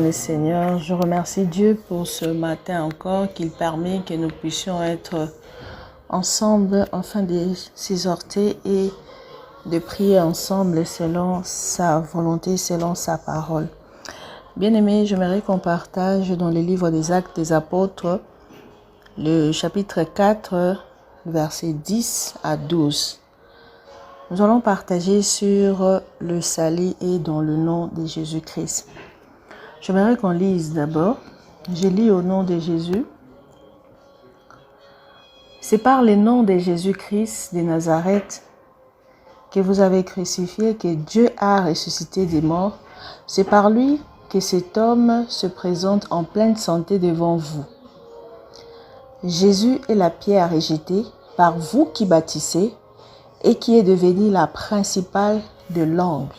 le Seigneur. Je remercie Dieu pour ce matin encore qu'il permet que nous puissions être ensemble afin de s'exhorter et de prier ensemble selon sa volonté, selon sa parole. Bien-aimés, j'aimerais qu'on partage dans le livre des Actes des Apôtres, le chapitre 4, versets 10 à 12. Nous allons partager sur le salut et dans le nom de Jésus-Christ. J'aimerais qu'on lise d'abord. Je lis au nom de Jésus. C'est par le nom de Jésus-Christ de Nazareth que vous avez crucifié, que Dieu a ressuscité des morts. C'est par lui que cet homme se présente en pleine santé devant vous. Jésus est la pierre rejetée par vous qui bâtissez et qui est devenue la principale de l'angle.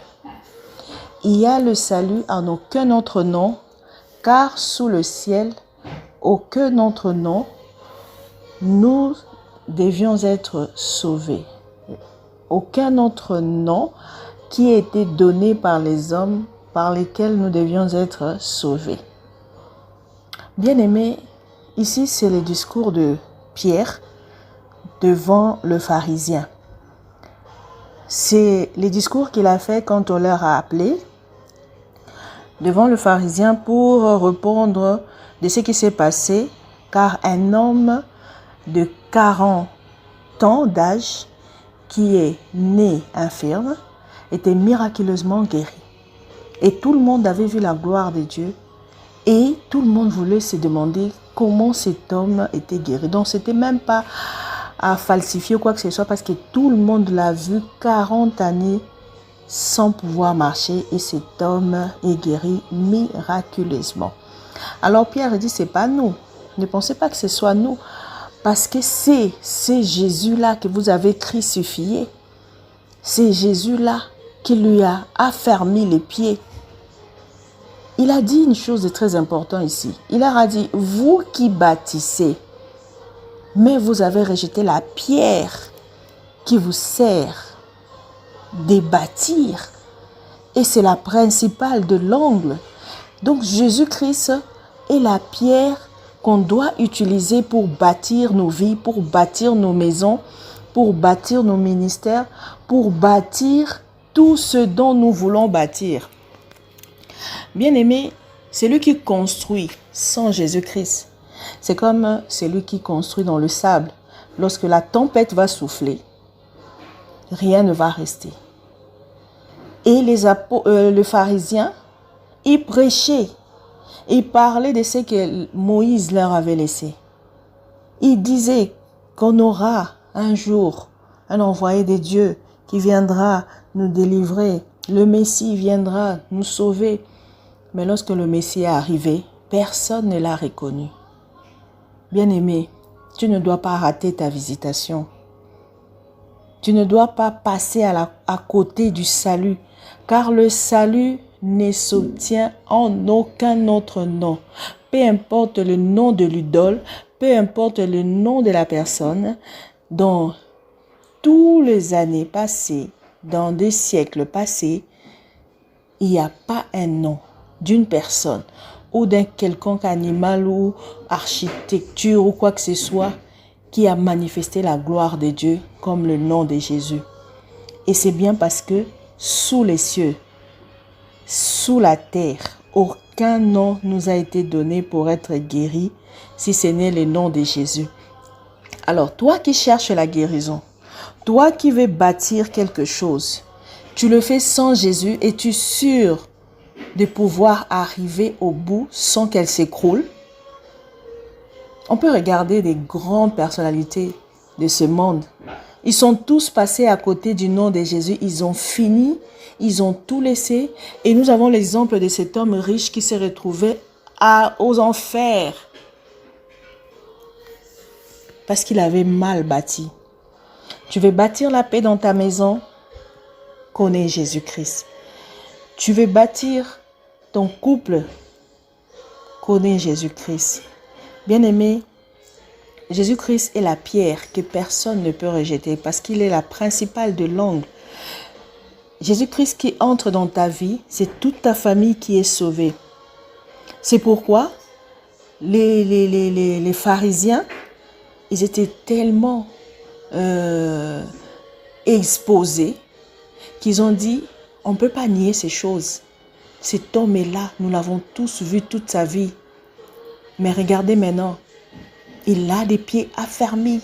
Il y a le salut en aucun autre nom, car sous le ciel, aucun autre nom, nous devions être sauvés. Aucun autre nom qui a été donné par les hommes par lesquels nous devions être sauvés. Bien-aimés, ici c'est le discours de Pierre devant le pharisien. C'est le discours qu'il a fait quand on leur a appelé devant le pharisien pour répondre de ce qui s'est passé, car un homme de 40 ans d'âge qui est né infirme était miraculeusement guéri. Et tout le monde avait vu la gloire de Dieu et tout le monde voulait se demander comment cet homme était guéri. Donc c'était même pas à falsifier ou quoi que ce soit parce que tout le monde l'a vu 40 années sans pouvoir marcher et cet homme est guéri miraculeusement. Alors Pierre dit, c'est pas nous. Ne pensez pas que ce soit nous parce que c'est Jésus-là que vous avez crucifié. C'est Jésus-là qui lui a affermi les pieds. Il a dit une chose de très importante ici. Il leur a dit, vous qui bâtissez, mais vous avez rejeté la pierre qui vous sert de bâtir. Et c'est la principale de l'angle. Donc Jésus-Christ est la pierre qu'on doit utiliser pour bâtir nos vies, pour bâtir nos maisons, pour bâtir nos ministères, pour bâtir tout ce dont nous voulons bâtir. Bien-aimé, celui qui construit sans Jésus-Christ, c'est comme celui qui construit dans le sable. Lorsque la tempête va souffler, rien ne va rester. Et le pharisien, il prêchait, il parlait de ce que Moïse leur avait laissé. Il disait qu'on aura un jour un envoyé de Dieu qui viendra nous délivrer. Le Messie viendra nous sauver. Mais lorsque le Messie est arrivé, personne ne l'a reconnu. Bien-aimé, tu ne dois pas rater ta visitation. Tu ne dois pas passer à côté du salut, car le salut ne s'obtient en aucun autre nom. Peu importe le nom de l'idole, peu importe le nom de la personne, dans toutes les années passées, dans des siècles passés, il n'y a pas un nom d'une personne ou d'un quelconque animal ou architecture ou quoi que ce soit qui a manifesté la gloire de Dieu comme le nom de Jésus. Et c'est bien parce que sous les cieux, sous la terre, aucun nom nous a été donné pour être guéri si ce n'est le nom de Jésus. Alors toi qui cherches la guérison, toi qui veux bâtir quelque chose, tu le fais sans Jésus et tu es sûr de pouvoir arriver au bout sans qu'elle s'écroule. On peut regarder des grandes personnalités de ce monde. Ils sont tous passés à côté du nom de Jésus. Ils ont fini, ils ont tout laissé. Et nous avons l'exemple de cet homme riche qui s'est retrouvé aux enfers parce qu'il avait mal bâti. Tu veux bâtir la paix dans ta maison? Connais Jésus-Christ. Tu veux bâtir ton couple? Connais Jésus-Christ. Bien-aimé, Jésus-Christ est la pierre que personne ne peut rejeter parce qu'il est la principale de l'angle. Jésus-Christ qui entre dans ta vie, c'est toute ta famille qui est sauvée. C'est pourquoi les pharisiens, ils étaient tellement exposés qu'ils ont dit, on ne peut pas nier ces choses. Cet homme est là, nous l'avons tous vu toute sa vie. Mais regardez maintenant, il a des pieds affermis.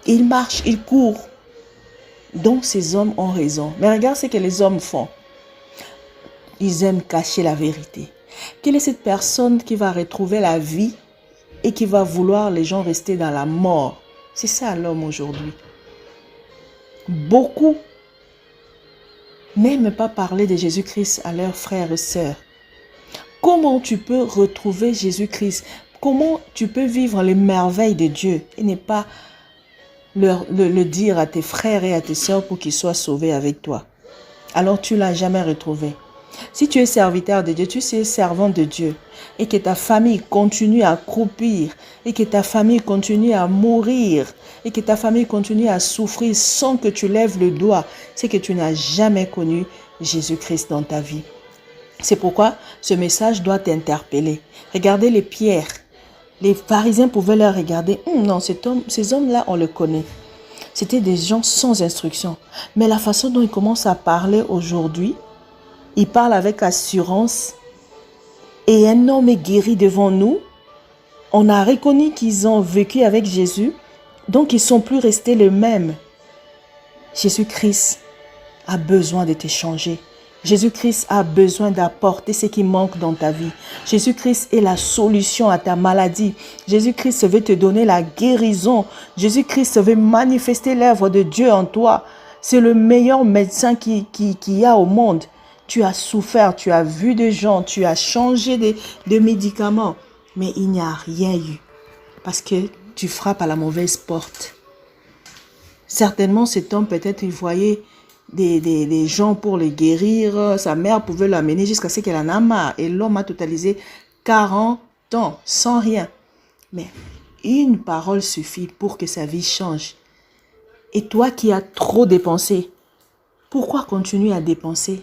Il marche, il court. Donc ces hommes ont raison. Mais regarde ce que les hommes font. Ils aiment cacher la vérité. Quelle est cette personne qui va retrouver la vie et qui va vouloir les gens rester dans la mort? C'est ça l'homme aujourd'hui. Beaucoup n'aiment pas parler de Jésus-Christ à leurs frères et sœurs. Comment tu peux retrouver Jésus-Christ? Comment tu peux vivre les merveilles de Dieu et ne pas le dire à tes frères et à tes sœurs pour qu'ils soient sauvés avec toi? Alors tu ne l'as jamais retrouvé. Si tu es serviteur de Dieu, tu es servant de Dieu et que ta famille continue à croupir et que ta famille continue à mourir et que ta famille continue à souffrir sans que tu lèves le doigt, c'est que tu n'as jamais connu Jésus-Christ dans ta vie. C'est pourquoi ce message doit t'interpeller. Regardez les pierres. Les pharisiens pouvaient leur regarder. Non, ces hommes-là, on le connaît. C'était des gens sans instruction. Mais la façon dont ils commencent à parler aujourd'hui, ils parlent avec assurance. Et un homme est guéri devant nous. On a reconnu qu'ils ont vécu avec Jésus. Donc, ils ne sont plus restés les mêmes. Jésus-Christ a besoin de te changer. Jésus-Christ a besoin d'apporter ce qui manque dans ta vie. Jésus-Christ est la solution à ta maladie. Jésus-Christ veut te donner la guérison. Jésus-Christ veut manifester l'œuvre de Dieu en toi. C'est le meilleur médecin qu'il y a au monde. Tu as souffert, tu as vu des gens, tu as changé de médicaments. Mais il n'y a rien eu. Parce que tu frappes à la mauvaise porte. Certainement, cet homme, peut-être, il voyait des gens pour les guérir. Sa mère pouvait l'amener jusqu'à ce qu'elle en a marre. Et l'homme a totalisé 40 ans sans rien. Mais une parole suffit pour que sa vie change. Et toi qui as trop dépensé, pourquoi continuer à dépenser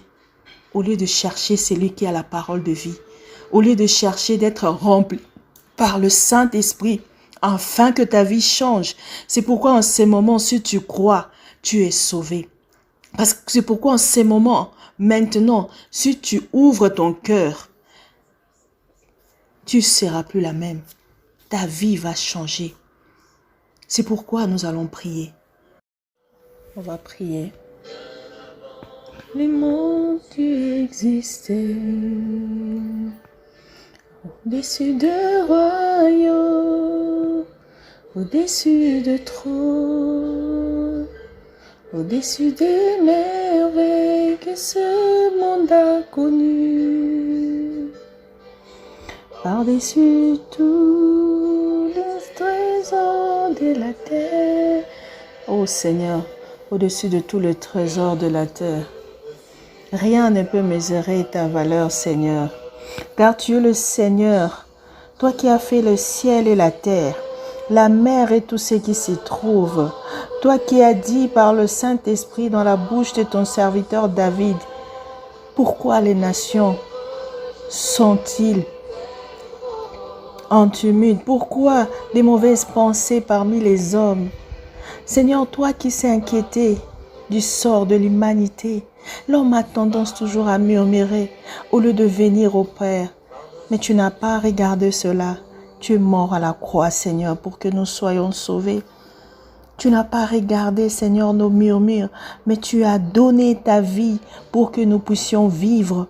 au lieu de chercher celui qui a la parole de vie, au lieu de chercher d'être rempli par le Saint-Esprit, afin que ta vie change? C'est pourquoi en ces moments, si tu crois, tu es sauvé. Parce que c'est pourquoi en ces moments, maintenant, si tu ouvres ton cœur, tu ne seras plus la même. Ta vie va changer. C'est pourquoi nous allons prier. On va prier. Les monts, tu existais au-dessus de royaumes, au-dessus de trônes, au-dessus des merveilles que ce monde a connues, par-dessus tous les trésors de la terre. Ô Seigneur, au-dessus de tous les trésors de la terre, rien ne peut mesurer ta valeur, Seigneur, car tu es le Seigneur, toi qui as fait le ciel et la terre, la mer et tout ce qui s'y trouve, toi qui as dit par le Saint-Esprit dans la bouche de ton serviteur David, pourquoi les nations sont-ils en tumulte? Pourquoi des mauvaises pensées parmi les hommes? Seigneur, toi qui s'es inquiété du sort de l'humanité, l'homme a tendance toujours à murmurer au lieu de venir au Père. Mais tu n'as pas regardé cela. Tu es mort à la croix, Seigneur, pour que nous soyons sauvés. Tu n'as pas regardé, Seigneur, nos murmures, mais tu as donné ta vie pour que nous puissions vivre.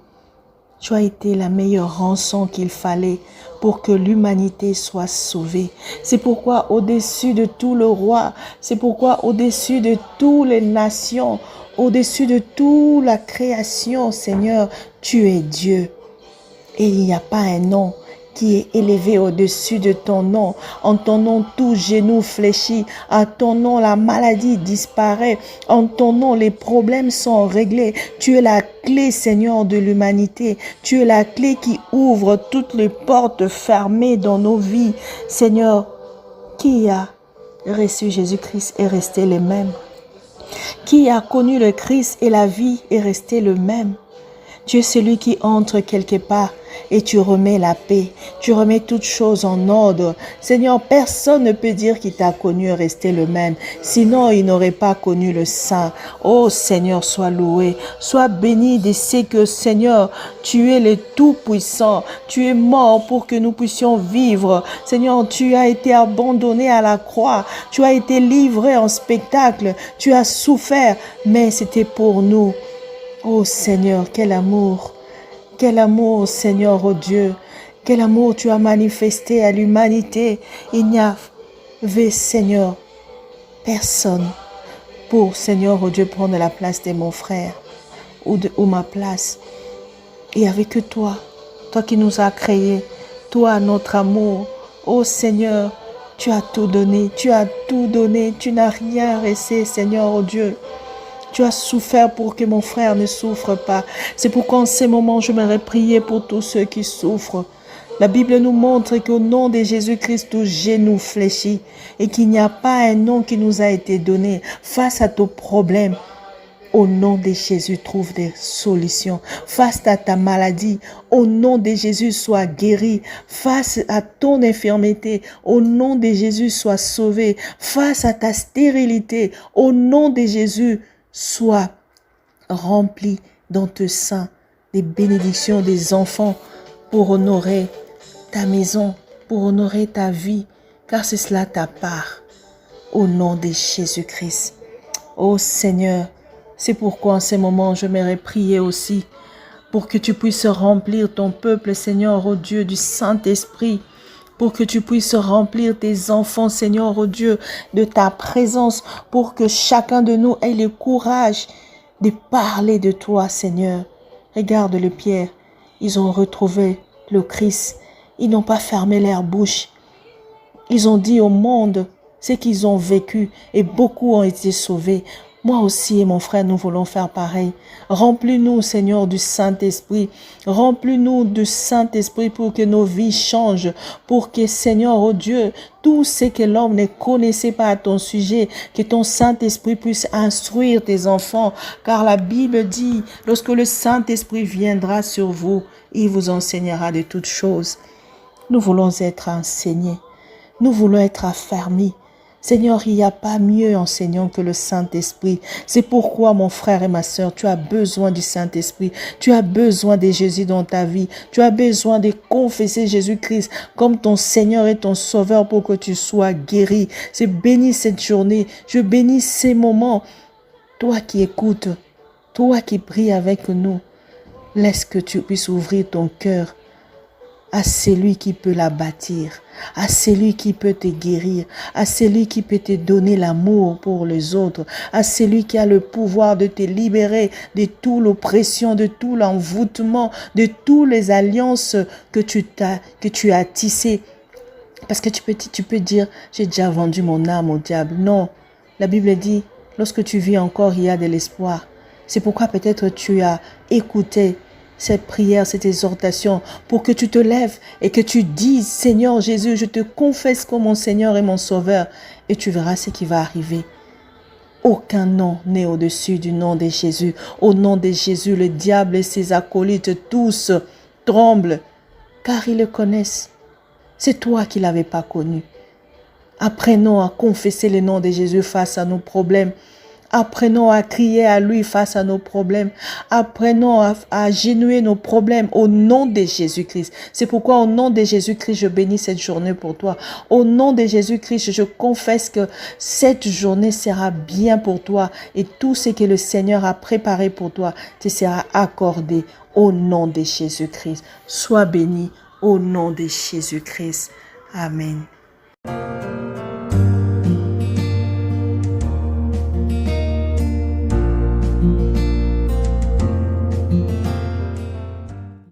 Tu as été la meilleure rançon qu'il fallait pour que l'humanité soit sauvée. C'est pourquoi au-dessus de tout le roi, c'est pourquoi au-dessus de toutes les nations, au-dessus de toute la création, Seigneur, tu es Dieu. Et il n'y a pas un nom qui est élevé au-dessus de ton nom. En ton nom, tout genou fléchit. En ton nom, la maladie disparaît. En ton nom, les problèmes sont réglés. Tu es la clé, Seigneur, de l'humanité. Tu es la clé qui ouvre toutes les portes fermées dans nos vies. Seigneur, qui a reçu Jésus-Christ est resté le même. Qui a connu le Christ et la vie est resté le même. Tu es celui qui entre quelque part et tu remets la paix. Tu remets toutes choses en ordre. Seigneur, personne ne peut dire qu'il t'a connu et resté le même. Sinon, il n'aurait pas connu le Saint. Oh Seigneur, sois loué. Sois béni de ce que, Seigneur, tu es le Tout-Puissant. Tu es mort pour que nous puissions vivre. Seigneur, tu as été abandonné à la croix. Tu as été livré en spectacle. Tu as souffert, mais c'était pour nous. Oh Seigneur, quel amour, Seigneur, oh Dieu, quel amour tu as manifesté à l'humanité. Il n'y avait, Seigneur, personne pour, Seigneur, oh Dieu, prendre la place de mon frère ou ma place. Il n'y avait que toi, toi qui nous as créés, toi, notre amour. Oh Seigneur, tu as tout donné, tu n'as rien resté, Seigneur, oh Dieu. Tu as souffert pour que mon frère ne souffre pas. C'est pourquoi en ces moments, je m'aurais prié pour tous ceux qui souffrent. La Bible nous montre qu'au nom de Jésus-Christ, tout genou fléchit et qu'il n'y a pas un nom qui nous a été donné face à ton problème. Au nom de Jésus, trouve des solutions. Face à ta maladie, au nom de Jésus, sois guéri. Face à ton infirmité, au nom de Jésus, sois sauvé. Face à ta stérilité, au nom de Jésus, sois rempli dans tes seins des bénédictions des enfants pour honorer ta maison, pour honorer ta vie, car c'est cela ta part. Au nom de Jésus-Christ. Ô Seigneur, c'est pourquoi en ces moments, je m'aurais prié aussi pour que tu puisses remplir ton peuple, Seigneur, ô Dieu, du Saint-Esprit, pour que tu puisses remplir tes enfants, Seigneur, ô Dieu, de ta présence, pour que chacun de nous ait le courage de parler de toi, Seigneur. Regarde le Pierre, ils ont retrouvé le Christ, ils n'ont pas fermé leur bouche, ils ont dit au monde ce qu'ils ont vécu et beaucoup ont été sauvés. Moi aussi et mon frère, nous voulons faire pareil. Remplis-nous, Seigneur, du Saint-Esprit. Remplis-nous du Saint-Esprit pour que nos vies changent. Pour que, Seigneur, oh Dieu, tout ce que l'homme ne connaissait pas à ton sujet, que ton Saint-Esprit puisse instruire tes enfants. Car la Bible dit, lorsque le Saint-Esprit viendra sur vous, il vous enseignera de toutes choses. Nous voulons être enseignés. Nous voulons être affermis. Seigneur, il n'y a pas mieux enseignant que le Saint-Esprit. C'est pourquoi, mon frère et ma sœur, tu as besoin du Saint-Esprit. Tu as besoin de Jésus dans ta vie. Tu as besoin de confesser Jésus-Christ comme ton Seigneur et ton Sauveur pour que tu sois guéri. Je bénis cette journée. Je bénis ces moments. Toi qui écoutes, toi qui pries avec nous, laisse que tu puisses ouvrir ton cœur à celui qui peut la bâtir, à celui qui peut te guérir, à celui qui peut te donner l'amour pour les autres, à celui qui a le pouvoir de te libérer de toute l'oppression, de tout l'envoûtement, de toutes les alliances que tu as tissées. Parce que tu peux dire, j'ai déjà vendu mon âme au diable. Non, la Bible dit, lorsque tu vis encore, il y a de l'espoir. C'est pourquoi peut-être tu as écouté cette prière, cette exhortation, pour que tu te lèves et que tu dises, Seigneur Jésus, je te confesse comme mon Seigneur et mon Sauveur, et tu verras ce qui va arriver. Aucun nom n'est au-dessus du nom de Jésus. Au nom de Jésus, le diable et ses acolytes tous tremblent, car ils le connaissent. C'est toi qui ne l'avais pas connu. Apprenons à confesser le nom de Jésus face à nos problèmes. Apprenons à crier à lui face à nos problèmes. Apprenons à agenouiller nos problèmes au nom de Jésus-Christ. C'est pourquoi au nom de Jésus-Christ, je bénis cette journée pour toi. Au nom de Jésus-Christ, je confesse que cette journée sera bien pour toi et tout ce que le Seigneur a préparé pour toi te sera accordé au nom de Jésus-Christ. Sois béni au nom de Jésus-Christ. Amen.